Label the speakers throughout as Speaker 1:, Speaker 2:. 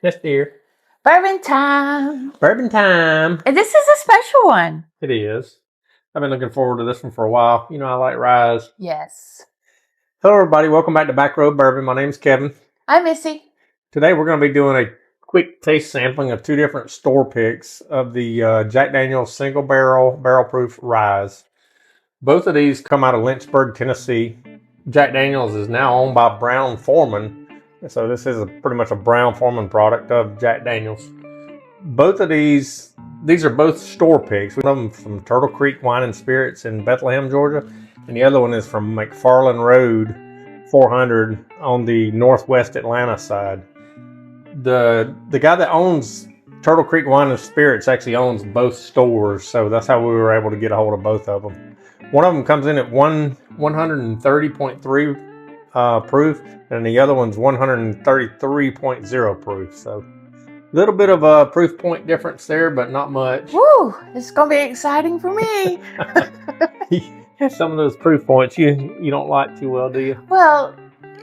Speaker 1: Yes, dear.
Speaker 2: Bourbon time.
Speaker 1: Bourbon time.
Speaker 2: And this is a special one.
Speaker 1: It is. I've been looking forward to this one for a while. You know, I like ryes.
Speaker 2: Yes.
Speaker 1: Hello, everybody. Welcome back to Back Road Bourbon. My name's Kevin.
Speaker 2: I'm Missy.
Speaker 1: Today, we're going to be doing a quick taste sampling of two different store picks of the Jack Daniel's single barrel proof ryes. Both of these come out of Lynchburg, Tennessee. Jack Daniel's is now owned by Brown-Forman. So this is pretty much a Brown-Forman product of Jack Daniel's. Both of these are both store picks. One of them from Turtle Creek Wine and Spirits in Bethlehem, Georgia. And the other one is from McFarland Road 400 on the northwest Atlanta side. The guy that owns Turtle Creek Wine and Spirits actually owns both stores. So that's how we were able to get a hold of both of them. One of them comes in at 130.3 proof, and the other one's 133.0 proof. So a little bit of a proof point difference there, but not much.
Speaker 2: Woo! It's going to be exciting for me.
Speaker 1: Some of those proof points you don't like too well, do you?
Speaker 2: Well,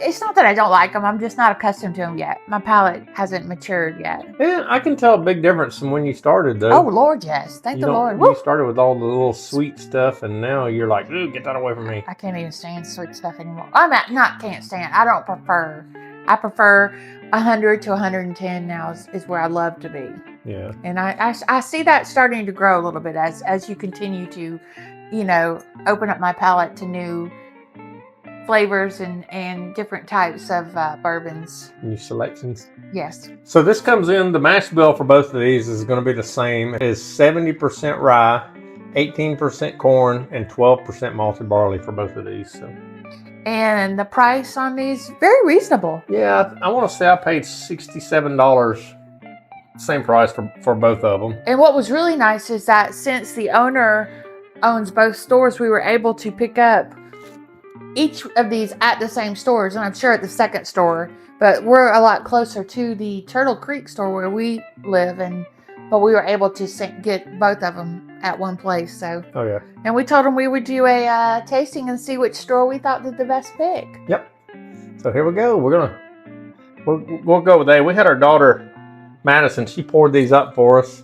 Speaker 2: it's not that I don't like them. I'm just not accustomed to them yet. My palate hasn't matured yet.
Speaker 1: Yeah, I can tell a big difference from when you started, though.
Speaker 2: Oh, Lord, yes. Thank the Lord.
Speaker 1: You started with all the little sweet stuff, and now you're like, ooh, get that away from me.
Speaker 2: I can't even stand sweet stuff anymore. Can't stand. I don't prefer. I prefer 100 to 110 now is where I love to be.
Speaker 1: Yeah.
Speaker 2: And I see that starting to grow a little bit as you continue to, open up my palate to new flavors and different types of bourbons.
Speaker 1: New selections.
Speaker 2: Yes.
Speaker 1: So this comes in, the mash bill for both of these is going to be the same. It is 70% rye, 18% corn, and 12% malted barley for both of these. So.
Speaker 2: And the price on these, very reasonable.
Speaker 1: Yeah, I want to say I paid $67, same price for both of them.
Speaker 2: And what was really nice is that since the owner owns both stores, we were able to pick up each of these at the same stores, and I'm sure at the second store, but we're a lot closer to the Turtle Creek store where we live, but we were able to get both of them at one place. So,
Speaker 1: oh yeah,
Speaker 2: and we told them we would do a tasting and see which store we thought did the best pick.
Speaker 1: Yep. So here we go. We'll go with that. We had our daughter Madison. She poured these up for us.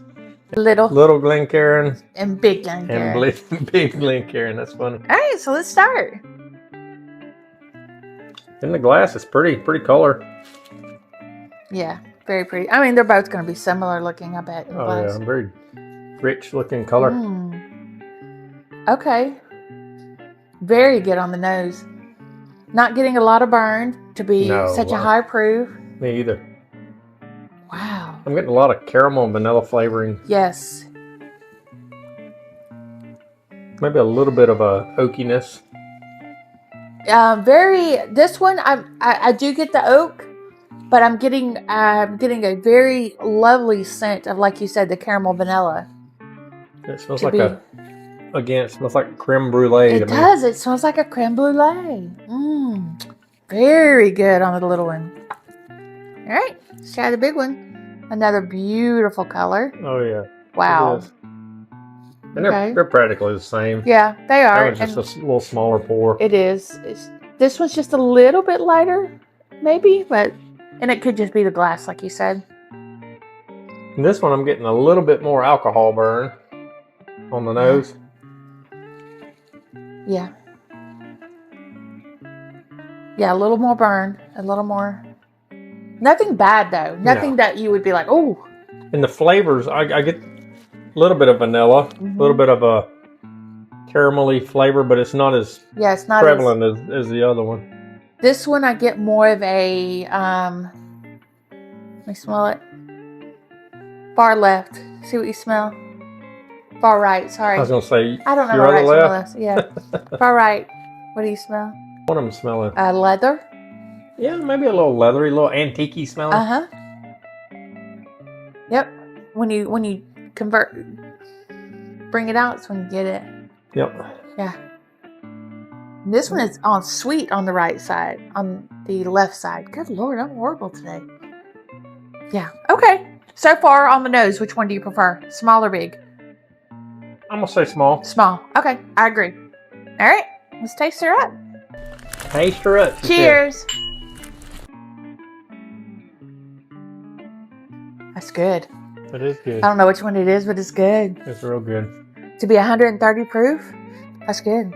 Speaker 1: Little Glencairn
Speaker 2: and big Glencairn
Speaker 1: and big Glencairn. That's funny.
Speaker 2: All right, so let's start.
Speaker 1: In the glass, it's pretty color.
Speaker 2: Yeah, very pretty. I mean, they're both going to be similar looking, I bet.
Speaker 1: Oh yeah, very rich looking color.
Speaker 2: Okay. Very good on the nose. Not getting a lot of burn to be such a high proof.
Speaker 1: Me either.
Speaker 2: Wow.
Speaker 1: I'm getting a lot of caramel and vanilla flavoring.
Speaker 2: Yes.
Speaker 1: Maybe a little bit of a oakiness.
Speaker 2: This one I do get the oak, but I'm getting a very lovely scent of, like you said, the caramel vanilla.
Speaker 1: It smells it smells like creme brulee.
Speaker 2: It does. It smells like a creme brulee. Very good on the little one. All right, let's try the big one. Another beautiful color.
Speaker 1: Oh yeah.
Speaker 2: Wow.
Speaker 1: And they're practically the same.
Speaker 2: Yeah, they are.
Speaker 1: That one's just a little smaller pour.
Speaker 2: It is. This one's just a little bit lighter, maybe, and it could just be the glass, like you said.
Speaker 1: And this one, I'm getting a little bit more alcohol burn on the nose.
Speaker 2: Yeah. Yeah, a little more burn, a little more. Nothing bad though. Nothing that you would be like, oh.
Speaker 1: And the flavors, I get a little bit of vanilla, a little bit of a caramelly flavor, but it's not as prevalent as the other one.
Speaker 2: This one I get more of a let me smell it. Far left. See what you smell? Far right, sorry.
Speaker 1: I was gonna say
Speaker 2: I don't know
Speaker 1: your
Speaker 2: what
Speaker 1: other
Speaker 2: right
Speaker 1: left.
Speaker 2: Yeah. Far right. What do you smell?
Speaker 1: What am I smelling?
Speaker 2: Leather.
Speaker 1: Yeah, maybe a little leathery, a little antique-y smelling.
Speaker 2: Uh-huh. Yep. When you bring it out, it's when you get it.
Speaker 1: Yep.
Speaker 2: Yeah. And this one is sweet on the right side, on the left side. Good Lord, I'm horrible today. Yeah. Okay. So far on the nose, which one do you prefer? Small or big?
Speaker 1: I'm gonna say small.
Speaker 2: Small. Okay, I agree. All right, let's taste her up.
Speaker 1: Taste her up.
Speaker 2: Cheers. That's good.
Speaker 1: It is good.
Speaker 2: I don't know which one it is, but it's good.
Speaker 1: It's real good.
Speaker 2: To be 130 proof, that's good.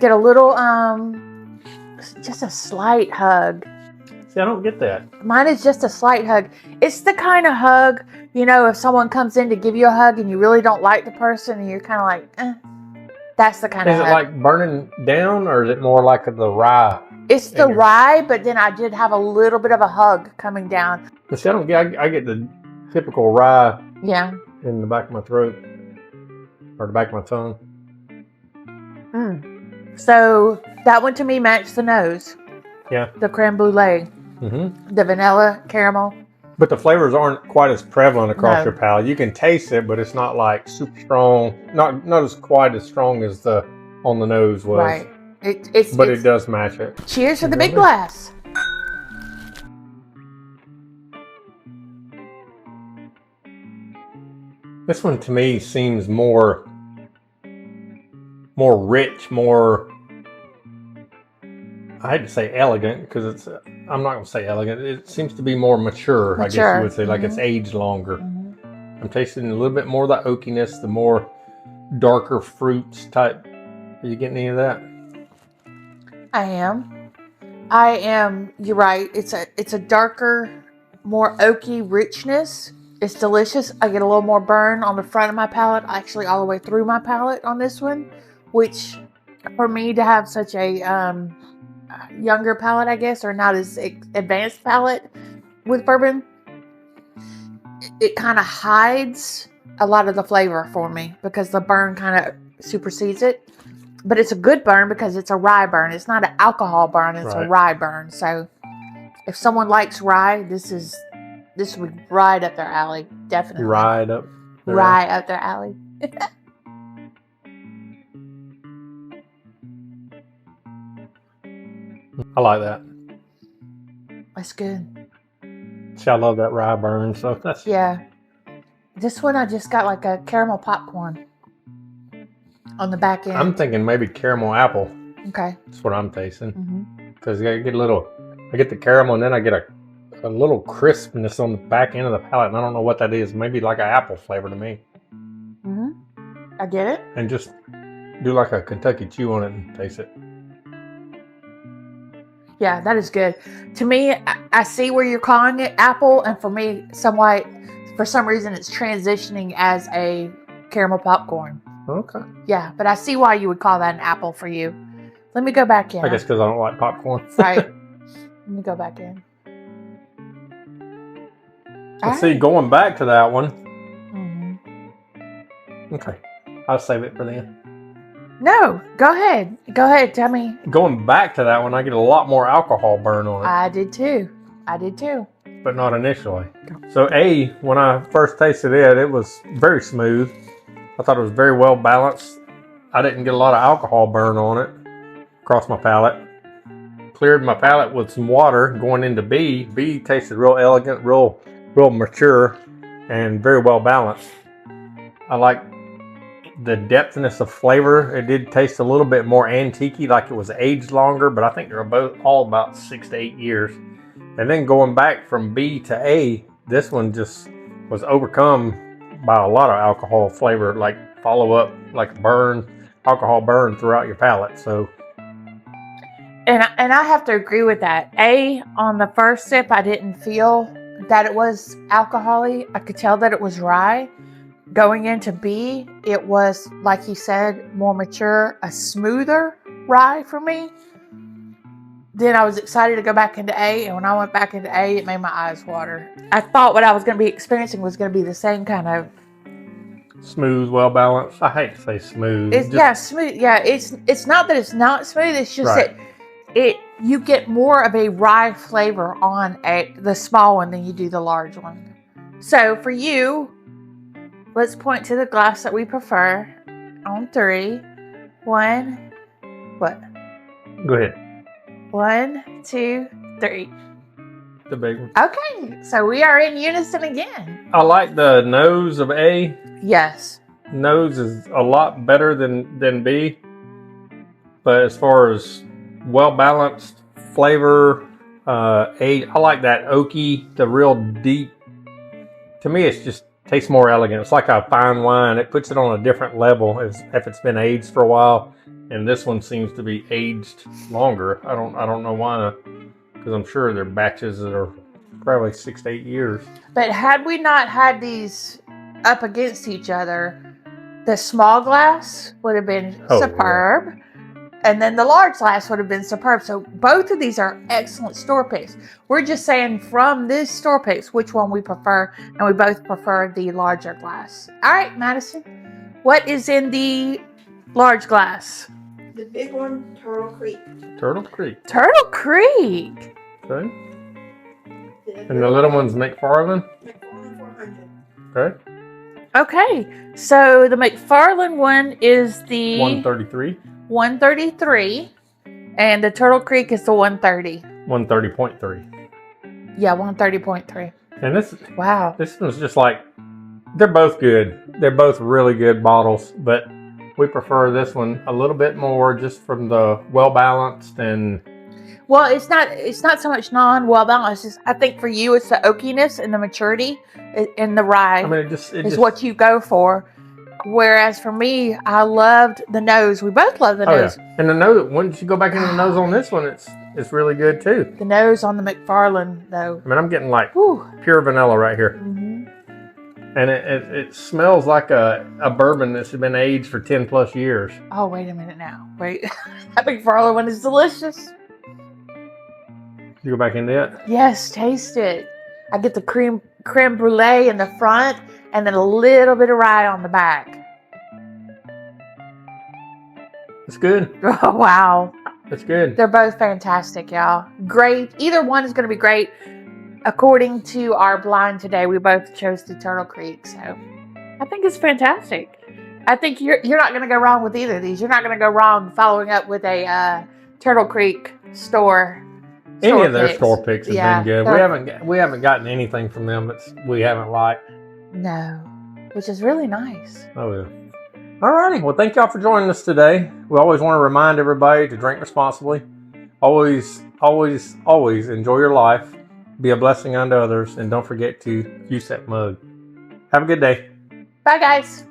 Speaker 2: Get a little, just a slight hug.
Speaker 1: See, I don't get that.
Speaker 2: Mine is just a slight hug. It's the kind of hug, you know, if someone comes in to give you a hug and you really don't like the person and you're kind of like, eh. That's the kind of hug.
Speaker 1: Is it like burning down, or is it more like the rye?
Speaker 2: It's the rye, but then I did have a little bit of a hug coming down.
Speaker 1: See, I don't get. I get the typical rye.
Speaker 2: Yeah.
Speaker 1: In the back of my throat, or the back of my tongue.
Speaker 2: So that one to me matched the nose.
Speaker 1: Yeah.
Speaker 2: The creme brulee.
Speaker 1: Mm-hmm.
Speaker 2: The vanilla caramel.
Speaker 1: But the flavors aren't quite as prevalent across your palate. You can taste it, but it's not like super strong. Not as quite as strong as the on the nose was.
Speaker 2: Right. It
Speaker 1: does match it.
Speaker 2: Cheers to the big glass.
Speaker 1: This one to me seems more rich, more. I hate to say elegant because it's. I'm not going to say elegant. It seems to be more mature. I guess you would say, like it's aged longer. I'm tasting a little bit more of the oakiness, the more darker fruits type. Are you getting any of that?
Speaker 2: I am. You're right. It's a darker, more oaky richness. It's delicious. I get a little more burn on the front of my palate, actually all the way through my palate on this one, which for me to have such a younger palate, I guess, or not as advanced palate with bourbon, it kind of hides a lot of the flavor for me because the burn kind of supersedes it. But it's a good burn because it's a rye burn. It's not an alcohol burn. It's a rye burn. So if someone likes rye, this would right up their alley. Definitely.
Speaker 1: Rye up
Speaker 2: their alley.
Speaker 1: I like that.
Speaker 2: That's good.
Speaker 1: See, I love that rye burn. So that's
Speaker 2: This one I just got like a caramel popcorn on the back end.
Speaker 1: I'm thinking maybe caramel apple.
Speaker 2: Okay.
Speaker 1: That's what I'm tasting. Because I get I get the caramel and then I get a little crispness on the back end of the palate. And I don't know what that is. Maybe like an apple flavor to me.
Speaker 2: I get it.
Speaker 1: And just do like a Kentucky chew on it and taste it.
Speaker 2: Yeah, that is good. To me, I see where you're calling it apple. And for me, for some reason, it's transitioning as a caramel popcorn.
Speaker 1: Okay.
Speaker 2: Yeah, but I see why you would call that an apple for you. Let me go back in.
Speaker 1: I guess because I don't like popcorn.
Speaker 2: Right. Let me go back in.
Speaker 1: See, going back to that one. Okay. I'll save it for then.
Speaker 2: No, go ahead. Go ahead. Tell me.
Speaker 1: Going back to that one, I get a lot more alcohol burn on it.
Speaker 2: I did too.
Speaker 1: But not initially. So when I first tasted it, it was very smooth. I thought it was very well balanced. I didn't get a lot of alcohol burn on it across my palate. Cleared my palate with some water going into B. B tasted real elegant, real mature, and very well balanced. I like the depthness of flavor. It did taste a little bit more antique-y, like it was aged longer, but I think they're all about 6 to 8 years. And then going back from B to A, this one just was overcome by a lot of alcohol flavor, like follow-up, like alcohol burn throughout your palate. So,
Speaker 2: and I have to agree with that. A, on the first sip, I didn't feel that it was alcohol-y. I could tell that it was rye. Going into B, it was, like he said, more mature, a smoother rye for me. Then I was excited to go back into A, and when I went back into A, it made my eyes water. I thought what I was going to be experiencing was going to be the same kind of
Speaker 1: smooth, well balanced. I hate to say smooth.
Speaker 2: Smooth. Yeah, it's not that it's not smooth. It's just that you get more of a rye flavor on the small one than you do the large one. So for you, let's point to the glass that we prefer on 3. 1, what?
Speaker 1: Go ahead.
Speaker 2: 1, 2, 3.
Speaker 1: The big one.
Speaker 2: Okay, so we are in unison again.
Speaker 1: I like the nose of A.
Speaker 2: Yes.
Speaker 1: Nose is a lot better than B. But as far as well-balanced flavor, I like that oaky, the real deep to me, it's just tastes more elegant. It's like a fine wine. It puts it on a different level if it's been aged for a while. And this one seems to be aged longer. I don't know why, because I'm sure they're batches that are probably 6 to 8 years.
Speaker 2: But had we not had these up against each other, the small glass would have been superb. Yeah. And then the large glass would have been superb. So both of these are excellent store picks. We're just saying from this store picks which one we prefer, and we both prefer the larger glass. All right, Madison, what is in the large glass?
Speaker 3: The big one, Turtle Creek.
Speaker 1: Turtle Creek.
Speaker 2: Turtle Creek.
Speaker 1: Okay. And the little one's McFarland?
Speaker 3: McFarland 400.
Speaker 1: Okay.
Speaker 2: Okay, so the McFarland one is the
Speaker 1: 133.
Speaker 2: 133, and the Turtle Creek is the 130.
Speaker 1: 130.3.
Speaker 2: Yeah, 130.3.
Speaker 1: And this one's just like, they're both good. They're both really good bottles, but we prefer this one a little bit more just from the well-balanced and...
Speaker 2: Well, it's not so much non-well-balanced. I think for you, it's the oakiness and the maturity in the rye.
Speaker 1: I mean, it just
Speaker 2: what you go for. Whereas for me, I loved the nose. We both love the nose.
Speaker 1: Yeah. And the nose, once you go back into the nose on this one, it's really good too.
Speaker 2: The nose on the McFarland, though.
Speaker 1: I mean, I'm getting like pure vanilla right here.
Speaker 2: Mm-hmm.
Speaker 1: And it smells like a bourbon that's been aged for 10 plus years.
Speaker 2: Oh, wait a minute now. Wait. That McFarland one is delicious.
Speaker 1: You go back into it?
Speaker 2: Yes, taste it. I get the creme brulee in the front and then a little bit of rye on the back.
Speaker 1: It's good.
Speaker 2: Oh, wow.
Speaker 1: It's good.
Speaker 2: They're both fantastic, y'all. Great. Either one is going to be great. According to our blind today, we both chose the Turtle Creek. So I think it's fantastic. I think you're not going to go wrong with either of these. You're not going to go wrong following up with a Turtle Creek store.
Speaker 1: Any of their store picks have been good. We haven't gotten anything from them that we haven't liked.
Speaker 2: No, which is really nice.
Speaker 1: Oh yeah. Alrighty. Well, thank y'all for joining us today. We always want to remind everybody to drink responsibly. Always, always, always enjoy your life. Be a blessing unto others, and don't forget to use that mug. Have a good day.
Speaker 2: Bye, guys.